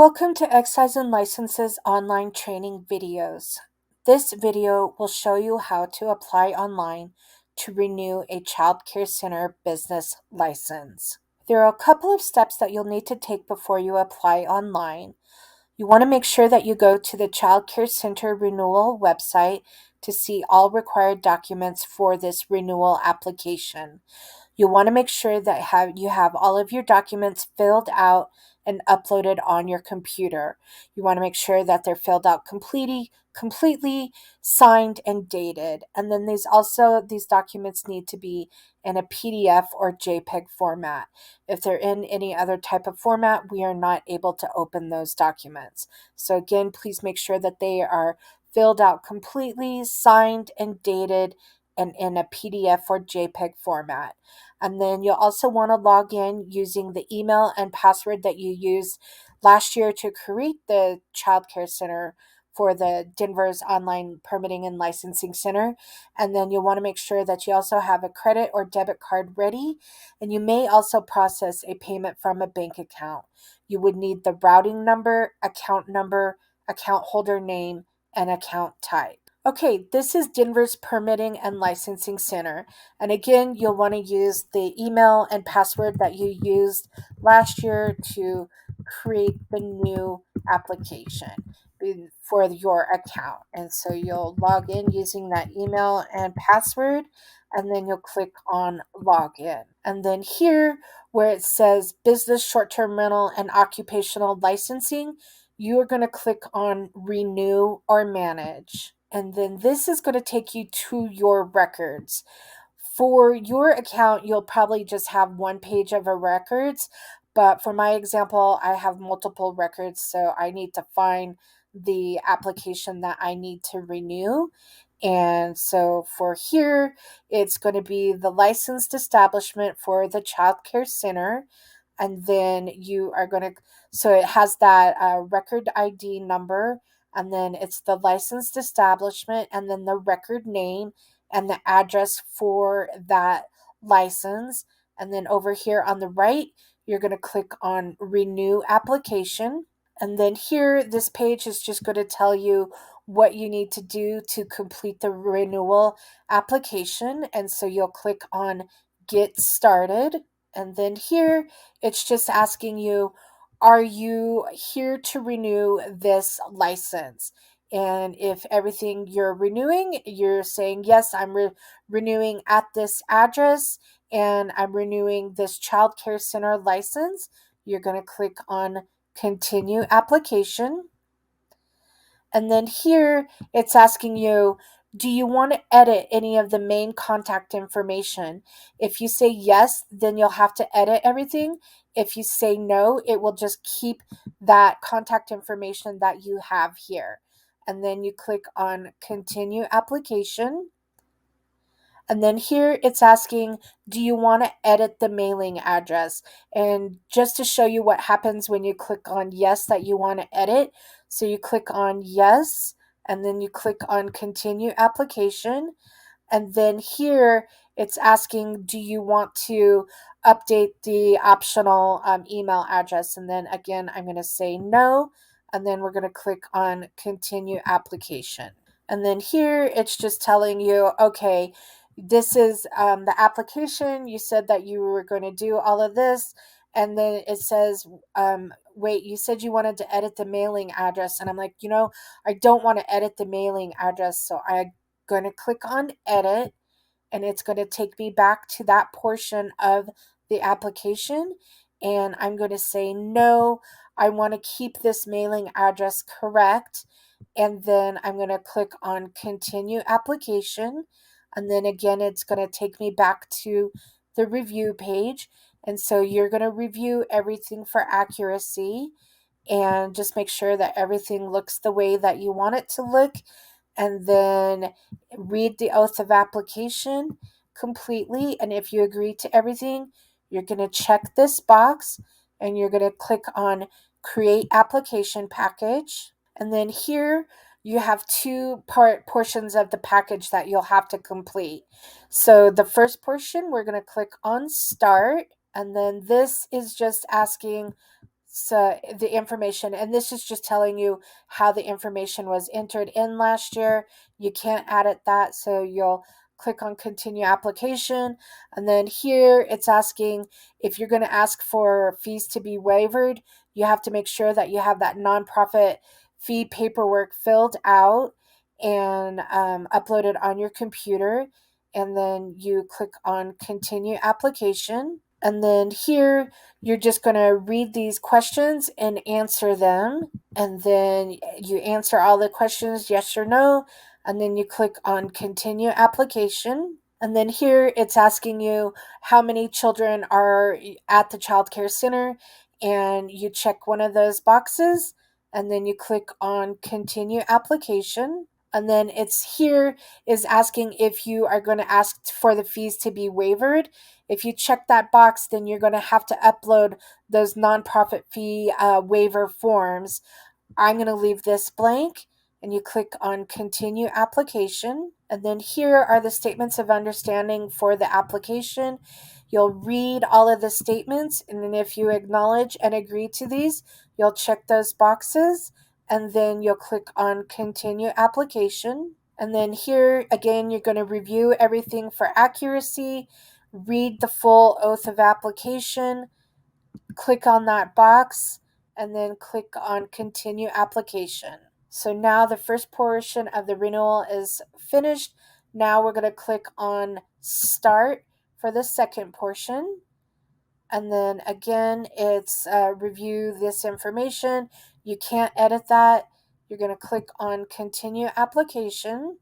Welcome to Excise and Licenses online training videos. This video will show you how to apply online to renew a child care center business license. There are a couple of steps that you'll need to take before you apply online. You want to make sure that you go to the Child Care Center renewal website to see all required documents for this renewal application. You want to make sure that you have all of your documents filled out and uploaded on your computer. You want to make sure that they're filled out completely signed and dated. And then these documents need to be in a PDF or JPEG format. If they're in any other type of format, we are not able to open those documents. So again, please make sure that they are filled out completely, signed and dated, and in a PDF or JPEG format. And then you'll also want to log in using the email and password that you used last year to create the Child Care Center for the Denver's Online Permitting and Licensing Center. And then you'll want to make sure that you also have a credit or debit card ready. And you may also process a payment from a bank account. You would need the routing number, account holder name, and account type. Okay, this is Denver's Permitting and Licensing Center. And again, you'll want to use the email and password that you used last year to create the new application for your account. And so you'll log in using that email and password, and then you'll click on Login. And then here, where it says Business Short-Term Rental and Occupational Licensing, you are going to click on Renew or Manage. And then this is going to take you to your records. For your account, you'll probably just have one page of records, but for my example, I have multiple records, so I need to find the application that I need to renew. And so for here, it's going to be the licensed establishment for the child care center. And then you are going to, so it has that record ID number, and then it's the licensed establishment, and then the record name and the address for that license. And then over here on the right, you're going to click on Renew Application. And then here, this page is just going to tell you what you need to do to complete the renewal application. And so you'll click on Get Started. And then here, it's just asking you, are you here to renew this license? And if everything you're renewing, you're saying, yes, I'm renewing at this address and I'm renewing this child care center license, you're going to click on Continue Application. And then here it's asking you, do you want to edit any of the main contact information? If you say yes, then you'll have to edit everything. If you say no, it will just keep that contact information that you have here. And then you click on Continue Application. And then here it's asking, do you want to edit the mailing address? And just to show you what happens when you click on yes that you want to edit. So you click on yes, and then you click on Continue Application. And then here it's asking, do you want to update the optional email address? And then again, I'm going to say no. And then we're going to click on Continue Application. And then here it's just telling you, okay, this is the application. You said that you were going to do all of this. And then it says, wait, you said you wanted to edit the mailing address. And I'm like, I don't want to edit the mailing address. So I'm going to click on Edit. And it's going to take me back to that portion of the application. And I'm going to say, no, I want to keep this mailing address correct. And then I'm going to click on Continue Application. And then again, it's going to take me back to the review page. And so you're going to review everything for accuracy and just make sure that everything looks the way that you want it to look. And then read the oath of application completely. And if you agree to everything, you're going to check this box and you're going to click on Create Application Package. And then here you have two portions of the package that you'll have to complete. So the first portion, we're going to click on Start. And then this is just asking So the information, and this is just telling you how the information was entered in last year. You can't edit that, so you'll click on continue application, and then here it's asking if you're going to ask for fees to be waived. You have to make sure that you have that nonprofit fee paperwork filled out and uploaded on your computer, and then you click on continue application. And then here, you're just going to read these questions and answer them. And then you answer all the questions, yes or no. And then you click on continue application. And then here it's asking you how many children are at the child care center. And you check one of those boxes. And then you click on continue application. And then it's here is asking if you are going to ask for the fees to be waived. If you check that box, then you're going to have to upload those nonprofit fee waiver forms. I'm going to leave this blank, and you click on continue application. And then here are the statements of understanding for the application. You'll read all of the statements, and then if you acknowledge and agree to these, you'll check those boxes, and then you'll click on continue application. And then here again, you're going to review everything for accuracy, read the full oath of application, click on that box, and then click on continue application. So now the first portion of the renewal is finished. Now we're going to click on start for the second portion. And then again, it's review this information. You can't edit that. You're going to click on continue application.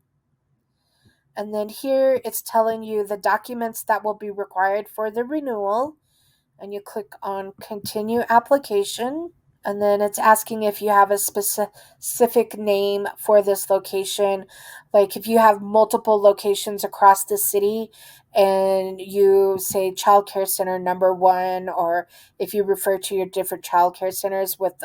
And then here it's telling you the documents that will be required for the renewal. And you click on continue application. And then it's asking if you have a specific name for this location. Like if you have multiple locations across the city and you say child care center number 1, or if you refer to your different child care centers with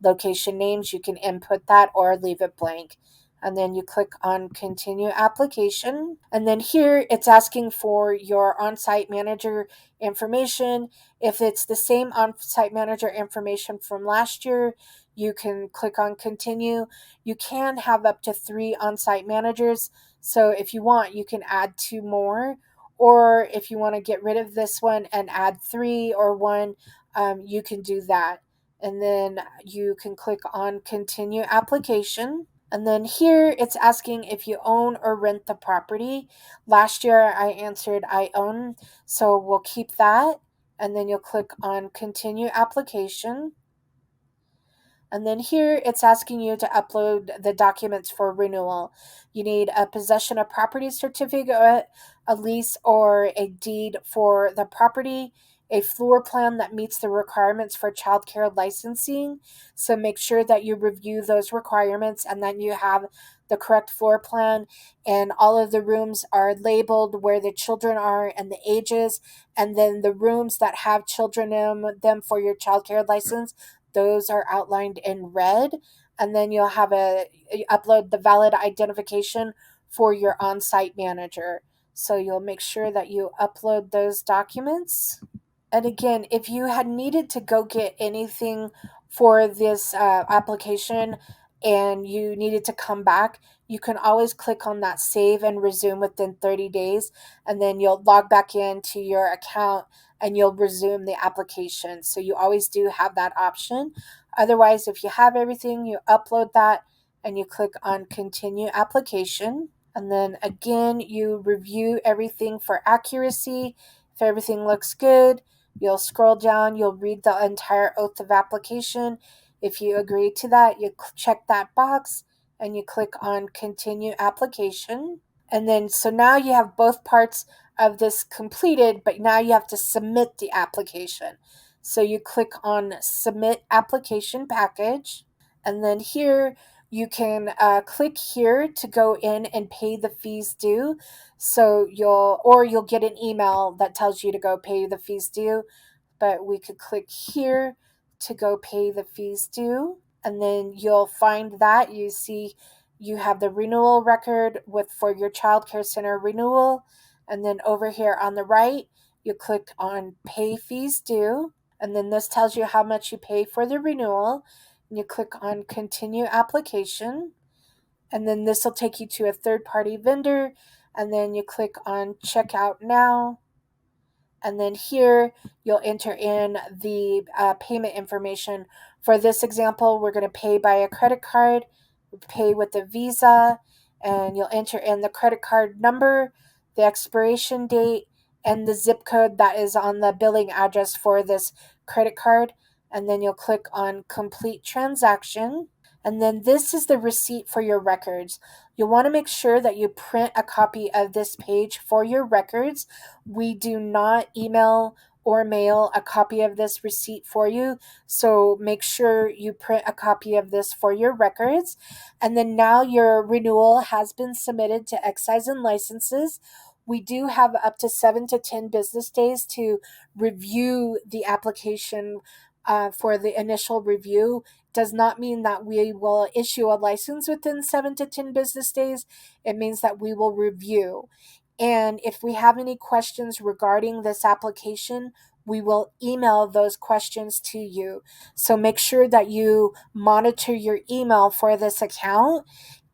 location names, you can input that or leave it blank. And then you click on continue application. And then here it's asking for your on-site manager information. If it's the same on-site manager information from last year, you can click on continue. You can have up to 3 on-site managers. So if you want, you can add 2 more. Or if you want to get rid of this one and add 3 or 1, you can do that. And then you can click on continue application. And then here it's asking if you own or rent the property. Last year I answered I own, so we'll keep that. And then you'll click on continue application. And then here it's asking you to upload the documents for renewal. You need a possession of property certificate, a lease or a deed for the property, a floor plan that meets the requirements for childcare licensing. So make sure that you review those requirements and then you have the correct floor plan, and all of the rooms are labeled where the children are and the ages, and then the rooms that have children in them for your childcare license, those are outlined in red. And then you'll have you upload the valid identification for your on-site manager. So you'll make sure that you upload those documents. And again, if you had needed to go get anything for this application and you needed to come back, you can always click on that save and resume within 30 days. And then you'll log back into your account and you'll resume the application. So you always do have that option. Otherwise, if you have everything, you upload that and you click on continue application. And then again, you review everything for accuracy. If everything looks good, you'll scroll down, you'll read the entire oath of application. If you agree to that, you check that box and you click on continue application. And then, so now you have both parts of this completed, but now you have to submit the application. So you click on submit application package. And then here you can click here to go in and pay the fees due. So you'll get an email that tells you to go pay the fees due, but we could click here to go pay the fees due. And then you'll find that you see you have the renewal record for your child care center renewal. And then over here on the right, you click on pay fees due. And then this tells you how much you pay for the renewal. And you click on Continue Application. And then this will take you to a third-party vendor. And then you click on Checkout Now. And then here you'll enter in the payment information. For this example, we're going to pay by a credit card, pay with a Visa, and you'll enter in the credit card number, the expiration date, and the zip code that is on the billing address for this credit card. And then you'll click on Complete Transaction. And then this is the receipt for your records. You'll want to make sure that you print a copy of this page for your records. We do not email or mail a copy of this receipt for you. So make sure you print a copy of this for your records. And then now your renewal has been submitted to Excise and Licenses. We do have up to 7 to 10 business days to review the application for the initial review. Does not mean that we will issue a license within 7 to 10 business days. It means that we will review. And if we have any questions regarding this application, we will email those questions to you. So make sure that you monitor your email for this account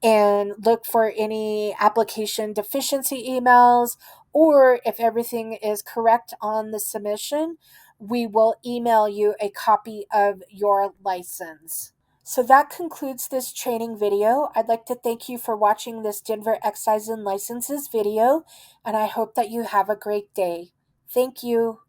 and look for any application deficiency emails, or if everything is correct on the submission, we will email you a copy of your license. So that concludes this training video. I'd like to thank you for watching this Denver Excise and Licenses video, and I hope that you have a great day. Thank you.